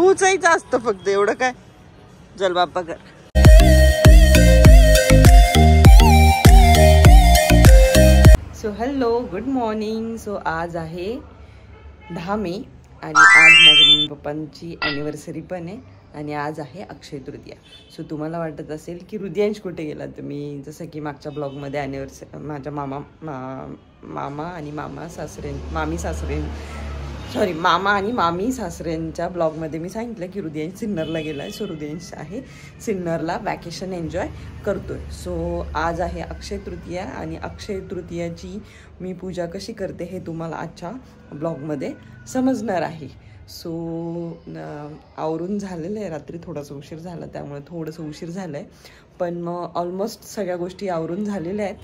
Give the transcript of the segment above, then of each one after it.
खुचायचं असतं फक्त, एवढं काय. चल बाप्पा कर. So hello, good morning. So आज आहे 10 मे आणि आज माझ्या मम्मी पप्पांची ॲनिव्हर्सरी पण आहे आणि आज आहे अक्षय तृतीया. सो तुम्हाला वाटत असेल की हृदयांश कुठे गेला. तर मी जसं की मागच्या ब्लॉगमध्ये ॲनिव्हर्सरी माझ्या मामा आणि मामी सासऱ्यांच्या ब्लॉगमध्ये मी सांगितलं की हृदयांश सिन्नरला गेला आहे. सो हृदयांश आहे सिन्नरला वॅकेशन एन्जॉय करतोय. सो आज आहे अक्षय तृतीया आणि अक्षय तृतीयाची मी पूजा कशी करते हे तुम्हाला आजच्या ब्लॉगमध्ये समजणार आहे. सो आवरून झालेलं आहे. रात्री थोडासा उशीर झाला त्यामुळे थोडंसं उशीर झालं आहे, पण मग ऑलमोस्ट सगळ्या गोष्टी आवरून झालेल्या आहेत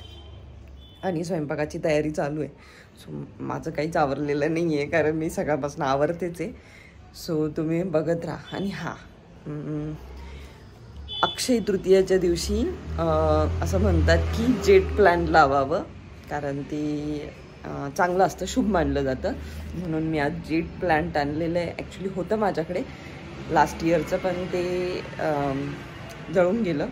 आणि स्वयंपाकाची तयारी चालू आहे. सो माझं काहीच आवरलेलं नाही आहे कारण मी सकाळपासून आवरतेच आहे. सो तुम्ही बघत राहा. आणि अक्षय तृतीयाच्या दिवशी असं म्हणतात की जेट प्लॅन लावावं कारण ते चांगलं असतं, शुभ मानलं जातं. म्हणून मी आज जेट प्लॅन्ट आणलेलं आहे. ॲक्च्युली होतं माझ्याकडे लास्ट इयरचं, पण ते जळून गेलं.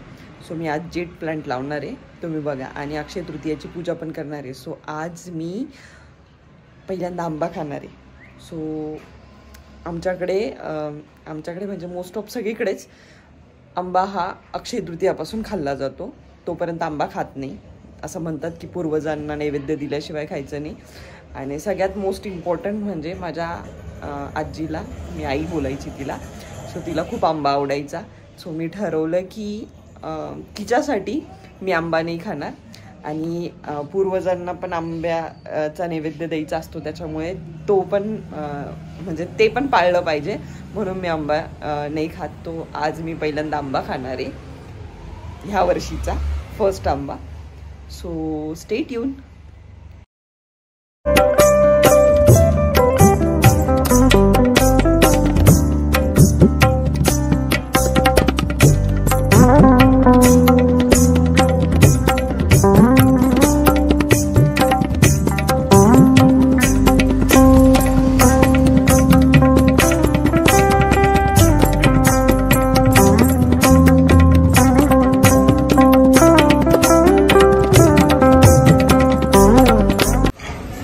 सो मी आज जेट प्लॅन्ट लावणार आहे, तुम्ही बघा. आणि अक्षय तृतीयाची पूजा पण करणार आहे. सो आज मी पहिल्यांदा आंबा खाणार आहे. सो आमच्याकडे म्हणजे मोस्ट ऑफ सगळीकडेच आंबा हा अक्षय तृतीयापासून खाल्ला जातो. तोपर्यंत आंबा खात नाही. असं म्हणतात की पूर्वजांना नैवेद्य दिल्याशिवाय खायचं नाही. आणि सगळ्यात मोस्ट इम्पॉर्टंट म्हणजे माझ्या आजीला, मी आई बोलायची तिला, सो तिला खूप आंबा आवडायचा. सो मी ठरवलं की तिच्यासाठी मी आंबा नाही खाणार आणि पूर्वजांना पण आंब्याचा नैवेद्य द्यायचा असतो, त्याच्यामुळे तो पण म्हणजे ते पण पाळलं पाहिजे म्हणून मी आंबा नाही खात. तो आज मी पहिल्यांदा आंबा खाणार आहे, ह्या वर्षीचा फर्स्ट आंबा. So stay tune.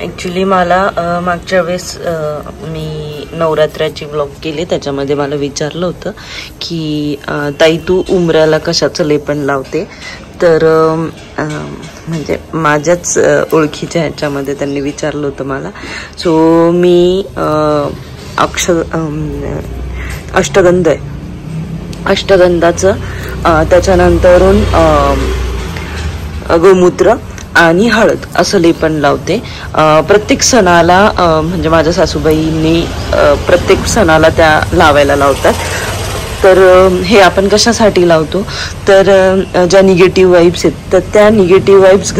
ॲक्च्युली मला मागच्या वेळेस मी नवरात्राची व्लॉग केले, त्याच्यामध्ये मला विचारलं होतं की ताई तू उंबऱ्याला कशाचं लेपन लावते. तर म्हणजे माझ्याच ओळखीच्या ह्याच्यामध्ये त्यांनी विचारलं होतं मला. सो मी अष्टगंध आहे, अष्टगंधाचं त्याच्यानंतरून गोमूत्र आणि हळद असं लेपन लावते. प्रत्येक सणाला म्हणजे माझ्या सासूबाईंनी प्रत्येक सणाला त्या लावायला लावतात. तर हे आपण कशासाठी लावतो तर ज्या निगेटिव्ह वाईब्स आहेत तर त्या निगेटिव्ह वाईब्स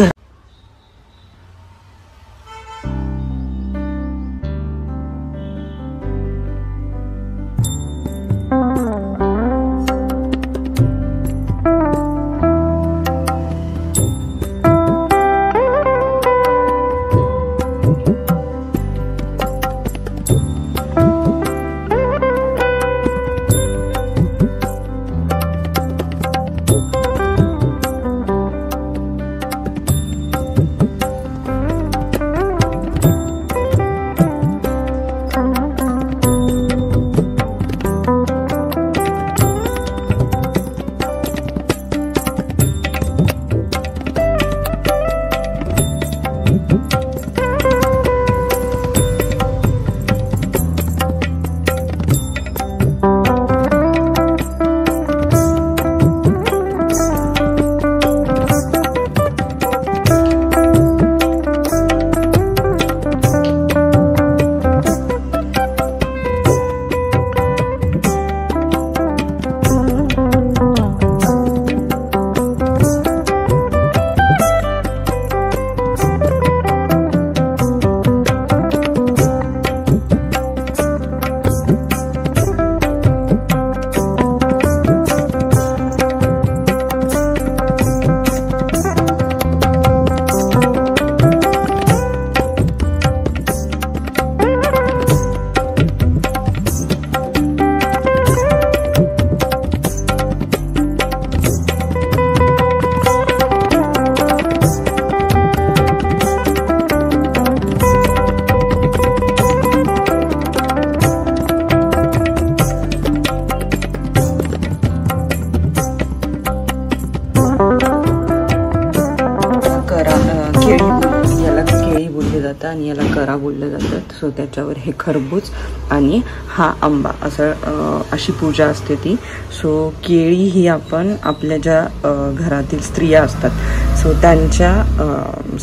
जातं आणि याला करा बोललं जातं. सो त्याच्यावर हे खरबूज आणि हा आंबा असं अशी पूजा असते ती. सो केळी ही आपण आपल्या ज्या घरातील स्त्रिया असतात सो त्यांच्या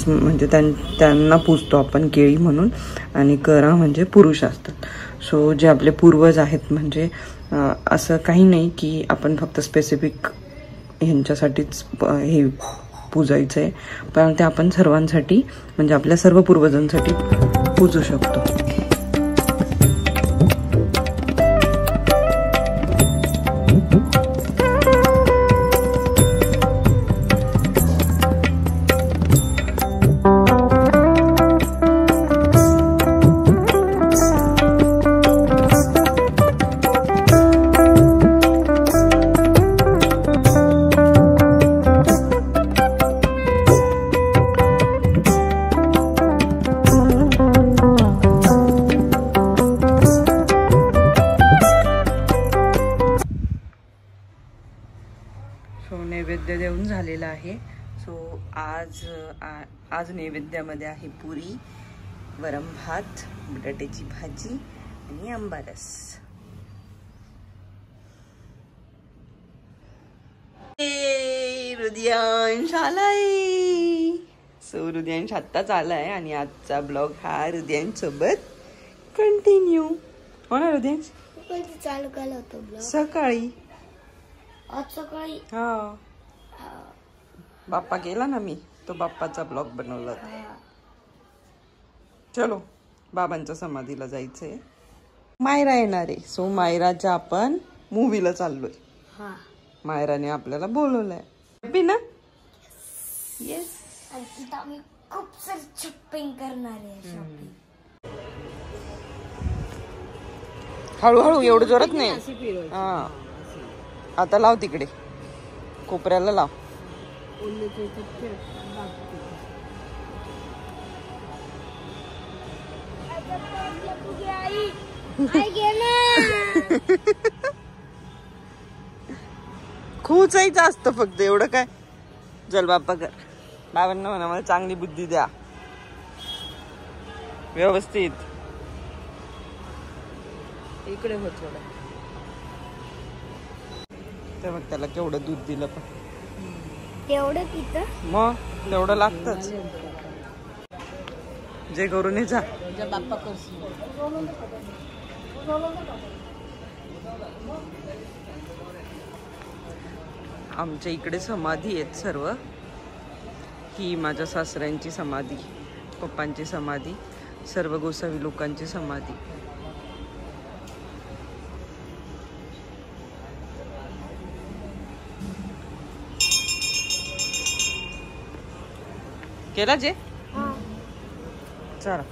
म्हणजे त्यांना पूजतो आपण केळी म्हणून. आणि करा म्हणजे पुरुष असतात. सो जे आपले पूर्वज आहेत म्हणजे असं काही नाही की आपण फक्त स्पेसिफिक ह्यांच्यासाठीच हे पूजायचं आहे, पण ते आपण सर्वांसाठी म्हणजे आपल्या सर्व पूर्वजांसाठी पूजू शकतो. सो नैवेद्य देऊन झालेला आहे. सो आज नैवेद्यामध्ये आहे पुरी, वरम भात, बटाट्याची भाजी आणि आंबारस. हृदयांश आलाय. सो हृदयांश आत्ताच आलाय आणि आजचा ब्लॉग हा हृदयांश सोबत कंटिन्यू. हो ना हृदयांश? चालू केला होता ब्लॉग सकाळी. आज सकाळी हा बाप्पा गेला ना मी तो बाप्पाचा ब्लॉग बनवला. चलो बाबांच्या समाधीला जायचंय. मायरा येणार आहे. सो मायराच्या आपण मूवीला चाललोय. मायराने आपल्याला बोलवलंय. हॅपी ना? येस. आणि आम्ही खूप सारी शॉपिंग करणार आहे. हळूहळू एवढं जोरात नाही. हा आता लाव तिकडे कोपऱ्याला लाव. खूचायचं असतं फक्त एवढं काय. चल बाप्पा कर. बाबांना म्हणा मला चांगली बुद्धी द्या व्यवस्थित. इकडे हो थोडं. तर मग त्याला केवढं दूध दिलं पण तेवढं पितं मग तेवढं लागतच. जे करून जा बाप्पा करशील. आमच्या इकडे समाधी आहेत सर्व. ही माझ्या सासऱ्यांची समाधी, पप्पांची समाधी, सर्व गोसावी लोकांची समाधी. केला जे चला.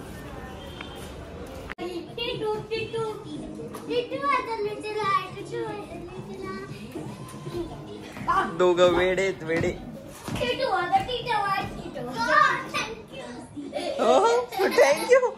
दोघं वेडेत वेडे. हो थँक्यू.